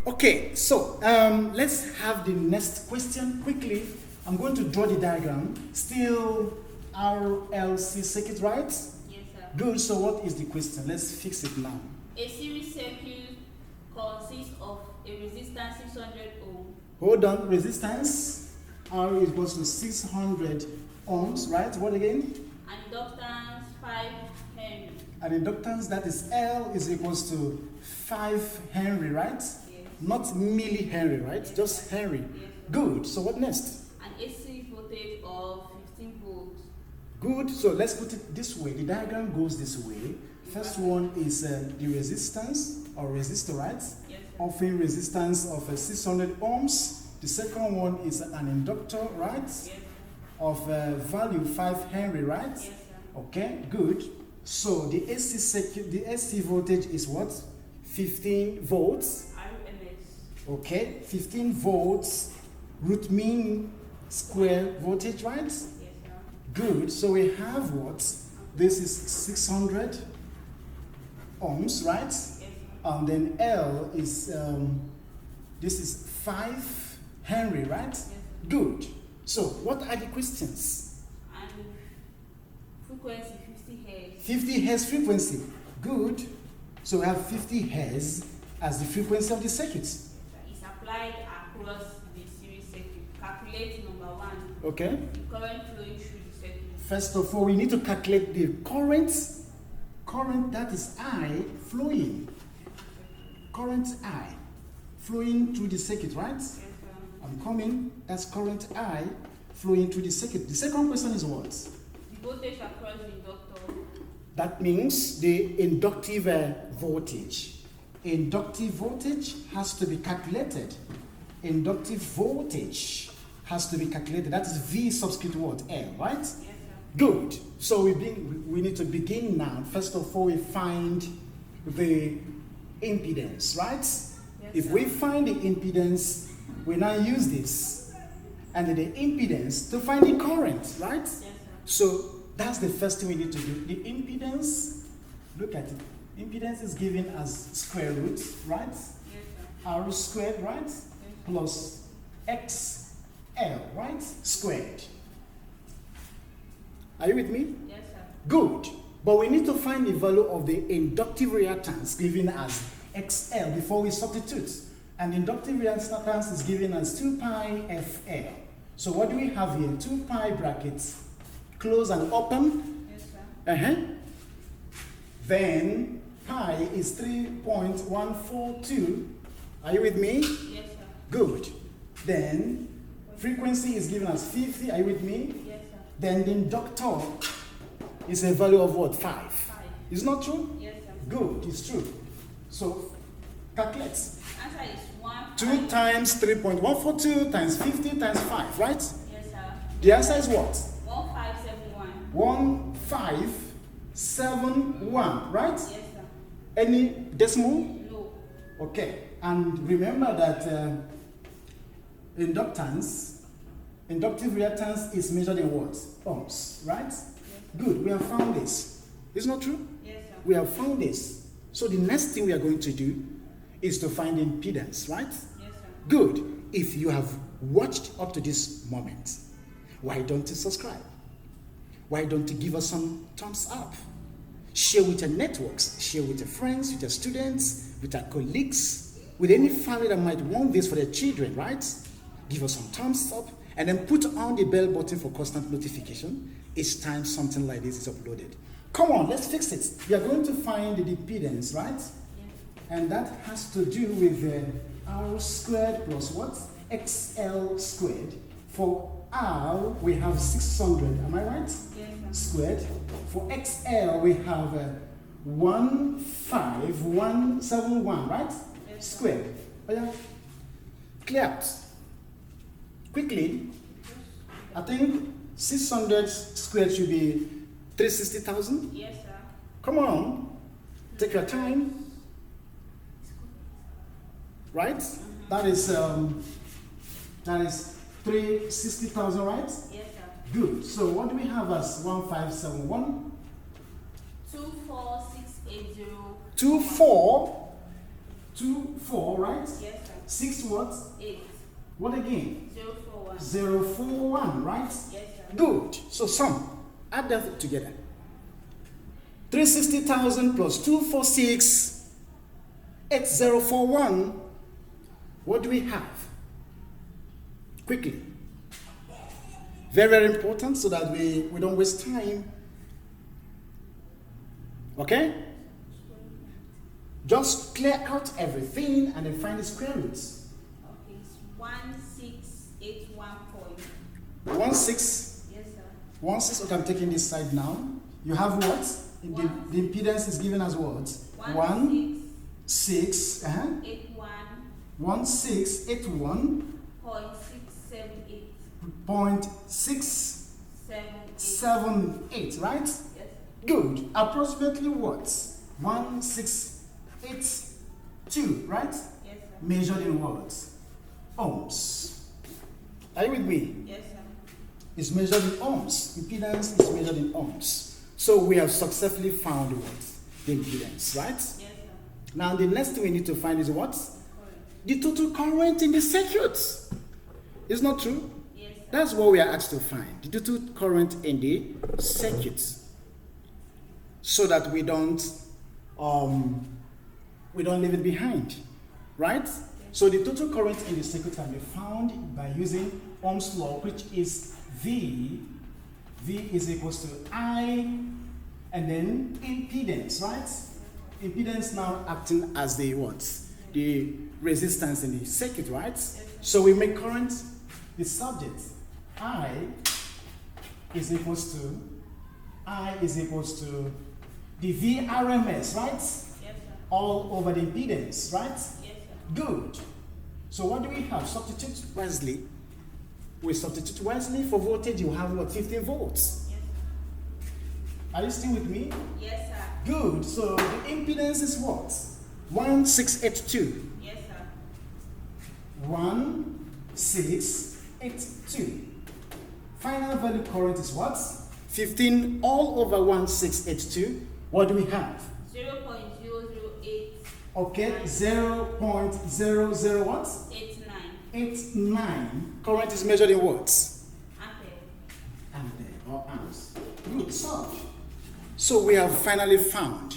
Okay, so let's have the next question quickly. I'm going to draw the diagram. Still RLC circuit, right? Yes, sir. Good. So what is the question? Let's fix it now. A series circuit consists of a resistance 600 ohm. Hold on. Resistance R is equals to 600 ohms, right? What again? And inductance 5 Henry. And inductance, that is L, is equals to 5 Henry, right? Yes. Not millihenry, right? Yes. Just Henry. Yes. Good. So what next? An AC voltage of 15 volts. Good. So let's put it this way. The diagram goes this way. First one is the resistance or resistor, right? Yes, sir. Offering resistance of 600 ohms. The second one is an inductor, right? Yes, sir. Of value 5 Henry, right? Yes, sir. Okay, good. So the AC circuit, the AC voltage is what? 15 volts. RMS. Okay, 15 volts, root mean square voltage, right? Yes, sir. Good. So we have what? This is 600 ohms, right? Yes, sir. And then L is this is 5 Henry, right? Yes, sir. Good. So what are the questions? And frequency 50 hertz. 50 hertz frequency. Good. So we have 50 hertz as the frequency of the circuit. Is applied across the series circuit. Calculate number 1. Okay. The current flowing through the circuit. First of all, we need to calculate the current. Current, that is I flowing. Current I flowing through the circuit, right? Yes, sir. I'm coming. That's current I flowing through the circuit. The second question is what? The voltage across the inductor. That means the inductive voltage. Inductive voltage has to be calculated. Inductive voltage has to be calculated. That is V subscript what? L, right? Yes, sir. Good. So we need to begin now. First of all, we find the impedance, right? Yes, If sir. we find the impedance, we now use this and the impedance to find the current, right? Yes, sir. So that's the first thing we need to do. The impedance, look at it. Impedance is given as square root, right? Yes, sir. R squared, right? Yes, sir. Plus XL, right? Squared. Are you with me? Yes, sir. Good. But we need to find the value of the inductive reactance given as XL before we substitute. And inductive reactance is given as 2 pi FL. So what do we have here? 2 pi brackets, close and open. Yes, sir. Then pi is 3.142. Are you with me? Yes, sir. Good. Then frequency is given as 50. Are you with me? Yes, sir. Then the inductor is a value of what? 5. 5. Is not true? Yes, sir. Good, it's true. So calculate. Answer is 1. 2 times 3.142 times 50 times 5, right? Yes, sir. The answer is what? 1571. 1571, right? Yes, sir. Any decimal? No. Okay. And remember that inductive reactance is measured in what? Ohms, right? Yes, Good, we have found this. It's not true? yes, sir. We have found this. So the next thing we are going to do is to find impedance, right? Yes, sir. Good. If you have watched up to this moment, why don't you subscribe? Why don't you give us some thumbs up? Share with your networks, share with your friends, with your students, with your colleagues, with any family that might want this for their children, right? Give us some thumbs up and then put on the bell button for constant notification each time something like this is uploaded. Come on, let's fix it. We are going to find the impedance, right? Yes. And that has to do with R squared plus what? XL squared. For R, we have 600, am I right? Yes, sir. Squared. For XL, we have 15171, right? Yes, sir. Squared. Oh, yeah. Clear out. Quickly, I think 600 squared should be 360,000. Yes, sir. Come on, take your time. Right? That is 360,000, right? Yes, sir. Good. So what do we have as 1571? 24680. 24 2, 4, right? Yes, sir. 6 what? 8. What again? 041. 041, right? Yes, sir. Good. So sum. Add that together. 360,000 plus 246, 8041. What do we have? Quickly. Very, very important so that we don't waste time. Okay? Just clear out everything and then find the square roots. Okay, it's 1681. 16. Yes, sir. 16. Okay, I'm taking this side now. You have what? The impedance is given as what? 16. 1681. 0.678, right? Yes. Good. Approximately what? 1682, right? Yes, sir. Measured in what? Ohms. Are you with me? Yes, sir. It's measured in ohms. Impedance is measured in ohms. So we have successfully found what? The impedance, right? Yes, sir. Now the next thing we need to find is what? Correct. The total current in the circuit. It's not true? Yes, sir. That's what we are asked to find. The total current in the circuit. So that we don't leave it behind. Right? Yes. So the total current in the circuit can be found by using Ohm's law, which is V. V is equals to I and then impedance, right? Impedance now acting as the what? The resistance in the circuit, right? So we make current the subject. I is equals to the VRMS, right? Yes, sir. All over the impedance, right? Yes, sir. Good. So what do we have? Substitute wisely. We substitute wisely for voltage. You have what? 15 volts. Yes, sir. Are you still with me? Yes, sir. Good. So the impedance is what? 1682. Yes, sir. 1682. Final value current is what? 15 all over 1682. What do we have? 0.008. Okay, 0.00 what? 89. 89. Current is measured in watts? Ampere. Ampere or amps. Good, solved. So we have finally found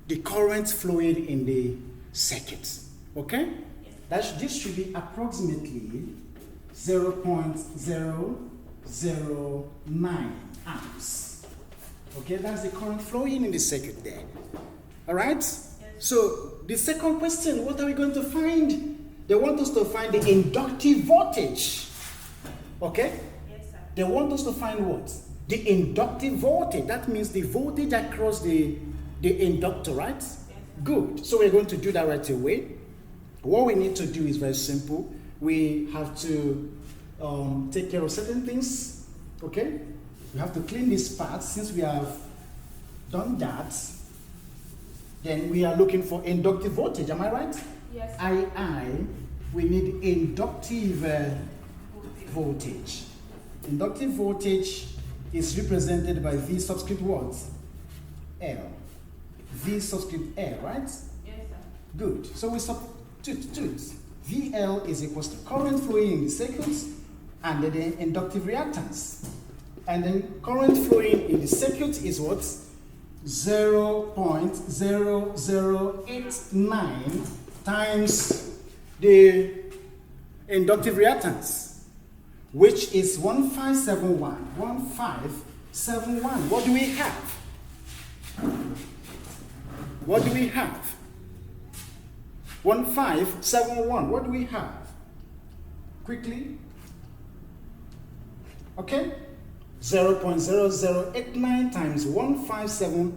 the current flowing in the circuit. Okay? Yes. This should be approximately 0.009 amps. Okay, that's the current flowing in the circuit there. All right? Yes. So the second question, what are we going to find? They want us to find the inductive voltage. Okay? Yes, sir. They want us to find what? The inductive voltage. That means the voltage across the inductor, right? Yes, sir. Good. So we're going to do that right away. What we need to do is very simple. We have to take care of certain things. Okay? We have to clean this part. Since we have done that, then we are looking for inductive voltage. Am I right? Yes. We need inductive voltage. Inductive voltage is represented by V subscript what? L. V subscript L, right? Yes, sir. Good. So we substitute. VL is equals to current flowing in the circuit and then the inductive reactance. And then current flowing in the circuit is what? 0.0089 times the inductive reactance, which is 1571. 1571. What do we have? What do we have? 1571. What do we have? Quickly. Okay? 0.0089 times 1571.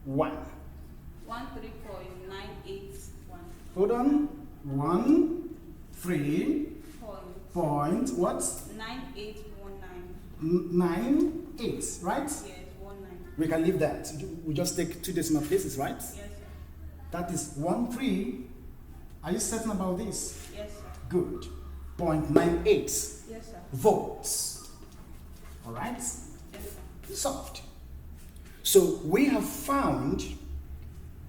13.981. Hold on. 13 point what? 9819. 98, right? Yes, 19. We can leave that. We just take 2 decimal places, right? Yes, sir. That is 13. Are you certain about this? Yes, sir. Good. 0.98 Yes, sir. volts. All right? Yes, sir. Solved. So we have found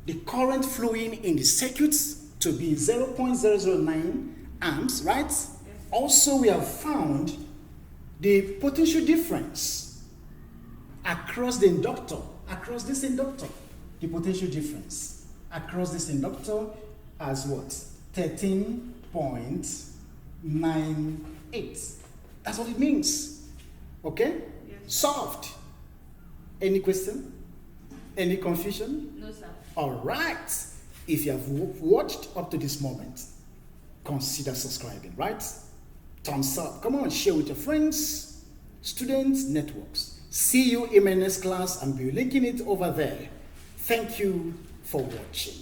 the current flowing in the circuits to be 0.009 amps, right? Yes. Also, we have found the potential difference across the inductor, across this inductor. The potential difference across this inductor as what? 13.98. That's what it means. Okay? Yes. Solved. Any question? Any confusion? No, sir. All right. If you have watched up to this moment, consider subscribing, right? Thumbs up. Come on, share with your friends, students, networks. See you in my next class and be linking it over there. Thank you for watching.